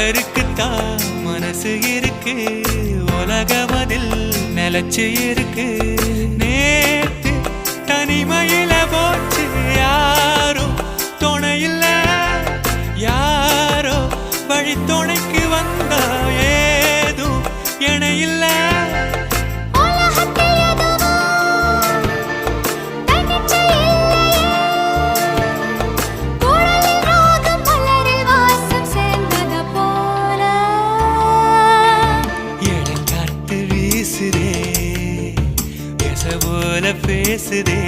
ஒருத்தருக்குத்தான் மனசு இருக்கு, உலகமதில் நிலச்சு இருக்கு. நேத்து தனிமையில போச்சு, யாரோ துணையில்ல, யாரோ வழி துணைக்கு வந்தா ஏதும் இணையில்ல. போல பேசுதே